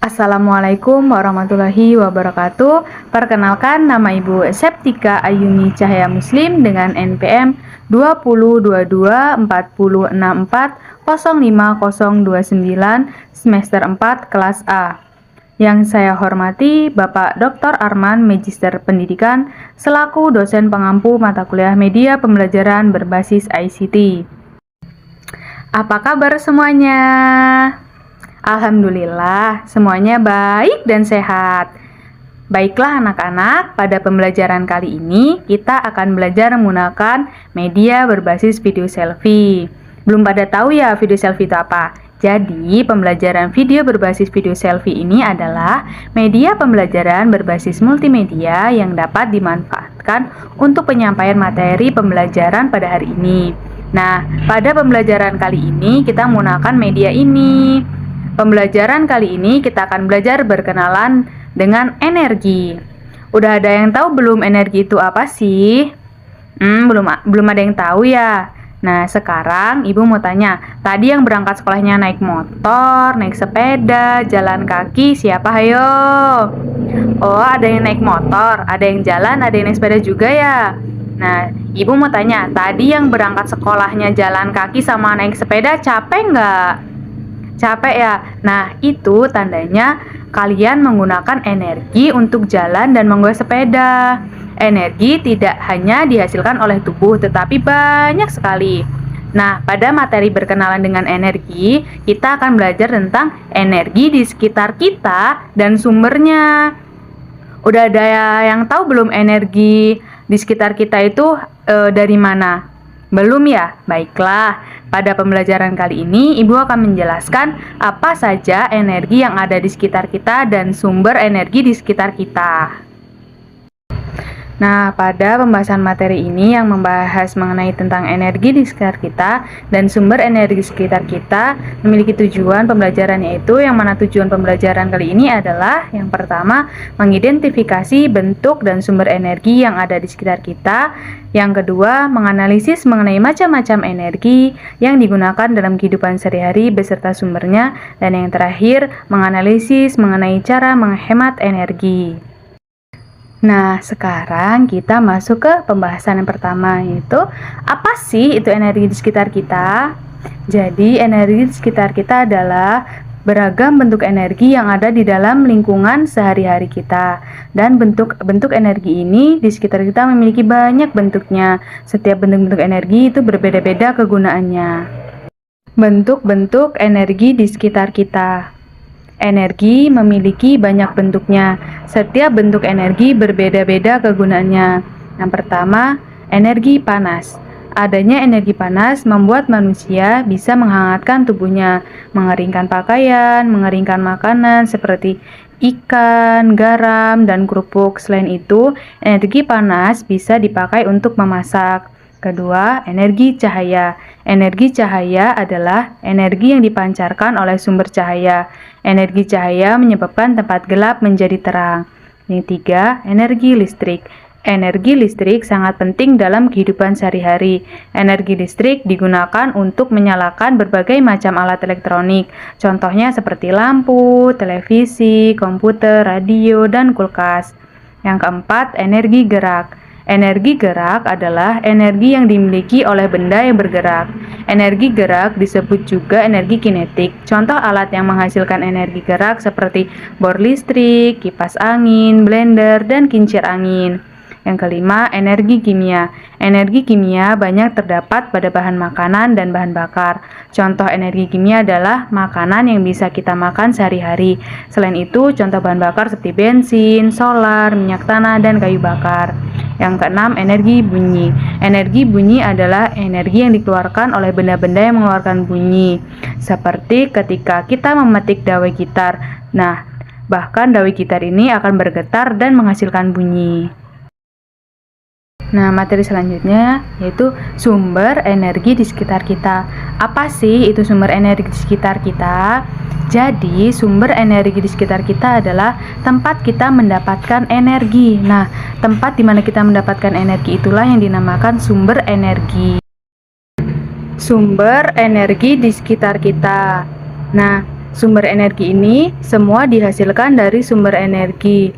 Assalamualaikum warahmatullahi wabarakatuh. Perkenalkan, nama Ibu Septika Ayuni Cahaya Muslim dengan NPM 202246405029 semester 4 kelas A. Yang saya hormati Bapak Dr. Arman, Magister Pendidikan, selaku dosen pengampu mata kuliah media pembelajaran berbasis ICT. Apa kabar semuanya? Alhamdulillah, semuanya baik dan sehat. Baiklah anak-anak, pada pembelajaran kali ini kita akan belajar menggunakan media berbasis video selfie. Belum pada tahu ya video selfie itu apa? Jadi, pembelajaran video berbasis video selfie ini adalah media pembelajaran berbasis multimedia yang dapat dimanfaatkan untuk penyampaian materi pembelajaran pada hari ini. Nah, pada pembelajaran kali ini kita menggunakan media ini. Pembelajaran kali ini kita akan belajar berkenalan dengan energi. Udah ada yang tahu belum energi itu apa sih? Belum ada yang tahu ya. Nah, sekarang Ibu mau tanya, tadi yang berangkat sekolahnya naik motor, naik sepeda, jalan kaki, siapa hayo? Oh, ada yang naik motor, ada yang jalan, ada yang naik sepeda juga ya. Nah, Ibu mau tanya, tadi yang berangkat sekolahnya jalan kaki sama naik sepeda capek nggak? Capek ya? Nah, itu tandanya kalian menggunakan energi untuk jalan dan menggoyang sepeda. Energi tidak hanya dihasilkan oleh tubuh, tetapi banyak sekali. Nah, pada materi berkenalan dengan energi, kita akan belajar tentang energi di sekitar kita dan sumbernya. Udah ada yang tahu belum energi di sekitar kita itu dari mana? Belum ya? Baiklah. Pada pembelajaran kali ini, Ibu akan menjelaskan apa saja energi yang ada di sekitar kita dan sumber energi di sekitar kita. Nah, pada pembahasan materi ini yang membahas mengenai tentang energi di sekitar kita dan sumber energi di sekitar kita memiliki tujuan pembelajaran, yaitu yang mana tujuan pembelajaran kali ini adalah yang pertama, mengidentifikasi bentuk dan sumber energi yang ada di sekitar kita. Yang kedua, menganalisis mengenai macam-macam energi yang digunakan dalam kehidupan sehari-hari beserta sumbernya. Dan yang terakhir, menganalisis mengenai cara menghemat energi. Nah, sekarang kita masuk ke pembahasan yang pertama, yaitu apa sih itu energi di sekitar kita? Jadi, energi di sekitar kita adalah beragam bentuk energi yang ada di dalam lingkungan sehari-hari kita. Dan bentuk energi ini di sekitar kita memiliki banyak bentuknya. Setiap bentuk-bentuk energi itu berbeda-beda kegunaannya. Bentuk-bentuk energi di sekitar kita. Energi memiliki banyak bentuknya. Setiap bentuk energi berbeda-beda kegunaannya. Yang pertama, energi panas. Adanya energi panas membuat manusia bisa menghangatkan tubuhnya, mengeringkan pakaian, mengeringkan makanan seperti ikan, garam, dan kerupuk. Selain itu, energi panas bisa dipakai untuk memasak. Kedua, energi cahaya. Energi cahaya adalah energi yang dipancarkan oleh sumber cahaya. Energi cahaya menyebabkan tempat gelap menjadi terang. Yang tiga, energi listrik. Energi listrik sangat penting dalam kehidupan sehari-hari. Energi listrik digunakan untuk menyalakan berbagai macam alat elektronik. Contohnya seperti lampu, televisi, komputer, radio, dan kulkas. Yang keempat, energi gerak. Energi gerak adalah energi yang dimiliki oleh benda yang bergerak. Energi gerak disebut juga energi kinetik. Contoh alat yang menghasilkan energi gerak seperti bor listrik, kipas angin, blender, dan kincir angin. Yang kelima, energi kimia. Energi kimia banyak terdapat pada bahan makanan dan bahan bakar. Contoh energi kimia adalah makanan yang bisa kita makan sehari-hari. Selain itu, contoh bahan bakar seperti bensin, solar, minyak tanah, dan kayu bakar. Yang keenam, energi bunyi. Energi bunyi adalah energi yang dikeluarkan oleh benda-benda yang mengeluarkan bunyi. Seperti ketika kita memetik dawai gitar. Nah, bahkan dawai gitar ini akan bergetar dan menghasilkan bunyi. Nah, materi selanjutnya yaitu sumber energi di sekitar kita. Apa sih itu sumber energi di sekitar kita? Jadi, sumber energi di sekitar kita adalah tempat kita mendapatkan energi. Nah, tempat di mana kita mendapatkan energi itulah yang dinamakan sumber energi. Sumber energi di sekitar kita. Nah, Sumber energi ini semua dihasilkan dari sumber energi.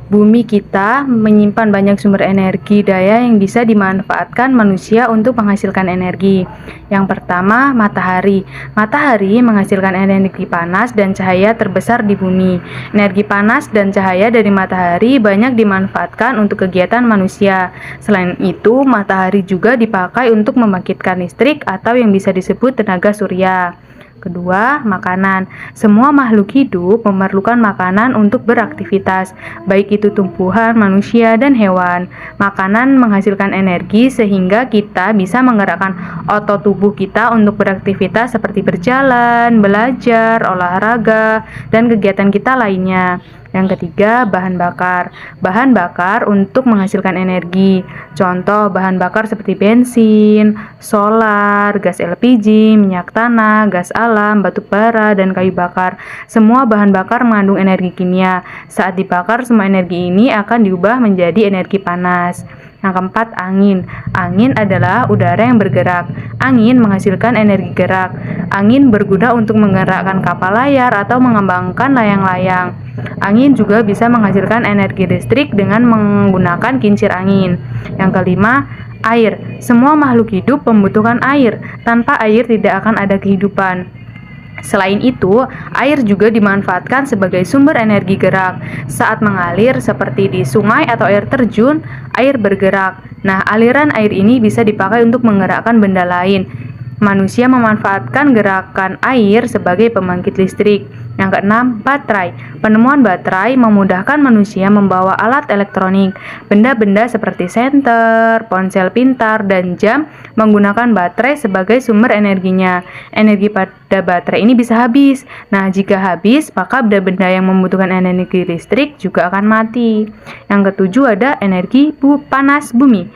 Bumi kita menyimpan banyak sumber energi daya yang bisa dimanfaatkan manusia untuk menghasilkan energi. Yang pertama, matahari. Matahari menghasilkan energi panas dan cahaya terbesar di bumi. Energi panas dan cahaya dari matahari banyak dimanfaatkan untuk kegiatan manusia. Selain itu, matahari juga dipakai untuk membangkitkan listrik atau yang bisa disebut tenaga surya. Kedua, makanan. Semua makhluk hidup memerlukan makanan untuk beraktivitas, baik itu tumbuhan, manusia, dan hewan. Makanan menghasilkan energi sehingga kita bisa menggerakkan otot tubuh kita untuk beraktivitas seperti berjalan, belajar, olahraga, dan kegiatan kita lainnya. Yang ketiga, bahan bakar. Bahan bakar untuk menghasilkan energi. Contoh bahan bakar seperti bensin, solar, gas LPG, minyak tanah, gas alam, batu bara, dan kayu bakar. Semua bahan bakar mengandung energi kimia. Saat dibakar, semua energi ini akan diubah menjadi energi panas. Yang keempat, angin. Angin adalah udara yang bergerak. Angin menghasilkan energi gerak. Angin berguna untuk menggerakkan kapal layar atau mengembangkan layang-layang. Angin juga bisa menghasilkan energi listrik dengan menggunakan kincir angin. Yang kelima, air. Semua makhluk hidup membutuhkan air. Tanpa air tidak akan ada kehidupan. Selain itu, air juga dimanfaatkan sebagai sumber energi gerak. Saat mengalir seperti di sungai atau air terjun, air bergerak. Nah, aliran air ini bisa dipakai untuk menggerakkan benda lain. Manusia memanfaatkan gerakan air sebagai pembangkit listrik. Yang keenam, baterai. Penemuan baterai memudahkan manusia membawa alat elektronik. Benda-benda seperti senter, ponsel pintar, dan jam menggunakan baterai sebagai sumber energinya. Energi pada baterai ini bisa habis. Nah, jika habis, maka benda-benda yang membutuhkan energi listrik juga akan mati. Yang ketujuh ada energi panas bumi.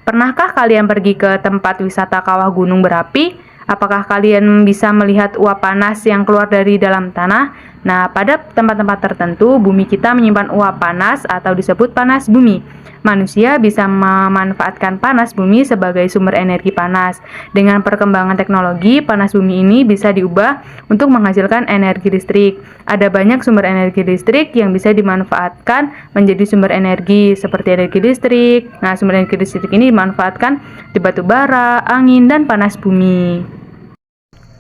Pernahkah kalian pergi ke tempat wisata kawah gunung berapi? Apakah kalian bisa melihat uap panas yang keluar dari dalam tanah? Nah, pada tempat-tempat tertentu, bumi kita menyimpan uap panas atau disebut panas bumi. Manusia bisa memanfaatkan panas bumi sebagai sumber energi panas. Dengan perkembangan teknologi, panas bumi ini bisa diubah untuk menghasilkan energi listrik. Ada banyak sumber energi listrik yang bisa dimanfaatkan menjadi sumber energi, seperti energi listrik. Nah, sumber energi listrik ini dimanfaatkan di batu bara, angin, dan panas bumi.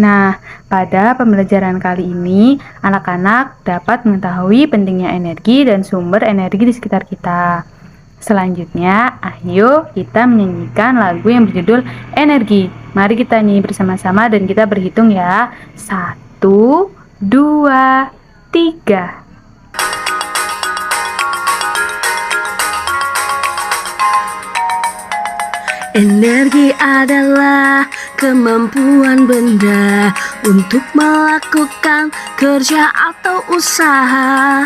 Nah, pada pembelajaran kali ini, anak-anak dapat mengetahui pentingnya energi dan sumber energi di sekitar kita. Selanjutnya, ayo kita menyanyikan lagu yang berjudul Energi. Mari kita nyanyi bersama-sama dan kita berhitung ya. 1, 2, 3. Energi adalah kemampuan benda untuk melakukan kerja atau usaha.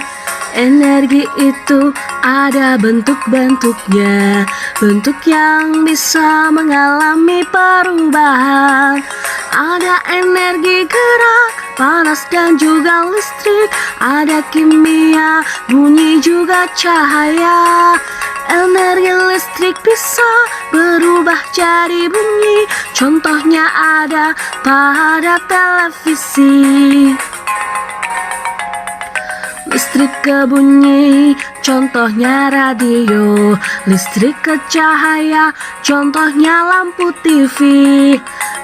Energi itu ada bentuk-bentuknya, bentuk yang bisa mengalami perubahan. Ada energi gerak, panas dan juga listrik. Ada kimia, bunyi juga cahaya. Energi listrik bisa berubah jadi bunyi. Contohnya ada pada televisi. Listrik ke bunyi, contohnya radio. Listrik ke cahaya, contohnya lampu TV.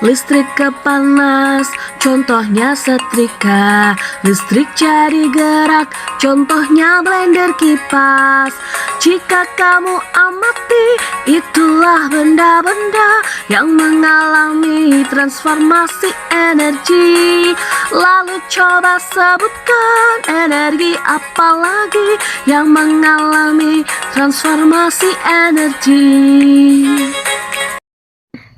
Listrik ke panas, contohnya setrika. Listrik jadi gerak, contohnya blender kipas. Jika kamu amati, itulah benda-benda yang mengalami transformasi energi. Lalu coba sebutkan energi apa lagi yang mengalami transformasi energi.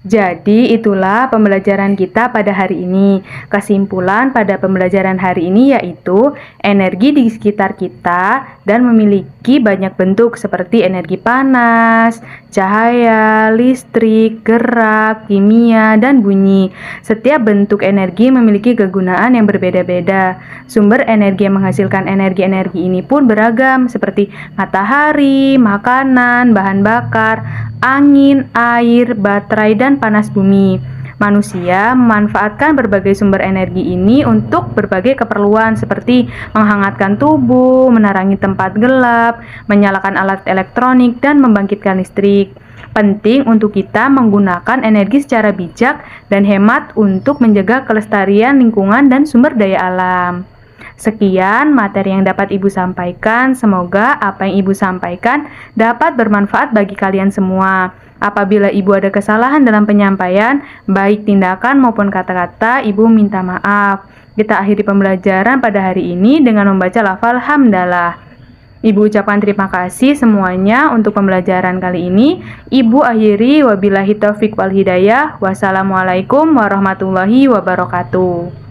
Jadi itulah pembelajaran kita pada hari ini. Kesimpulan pada pembelajaran hari ini yaitu energi di sekitar kita dan memiliki banyak bentuk seperti energi panas, cahaya, listrik, gerak, kimia, dan bunyi. Setiap bentuk energi memiliki kegunaan yang berbeda-beda. Sumber energi yang menghasilkan energi-energi ini pun beragam seperti matahari, makanan, bahan bakar, angin, air, baterai, dan panas bumi. Manusia memanfaatkan berbagai sumber energi ini untuk berbagai keperluan seperti menghangatkan tubuh, menerangi tempat gelap, menyalakan alat elektronik, dan membangkitkan listrik. Penting untuk kita menggunakan energi secara bijak dan hemat untuk menjaga kelestarian lingkungan dan sumber daya alam. Sekian materi yang dapat Ibu sampaikan. Semoga apa yang Ibu sampaikan dapat bermanfaat bagi kalian semua. Apabila Ibu ada kesalahan dalam penyampaian, baik tindakan maupun kata-kata, Ibu minta maaf. Kita akhiri pembelajaran pada hari ini dengan membaca lafal hamdalah. Ibu ucapkan terima kasih semuanya untuk pembelajaran kali ini. Ibu akhiri wabillahi taufiq wal hidayah. Wassalamualaikum warahmatullahi wabarakatuh.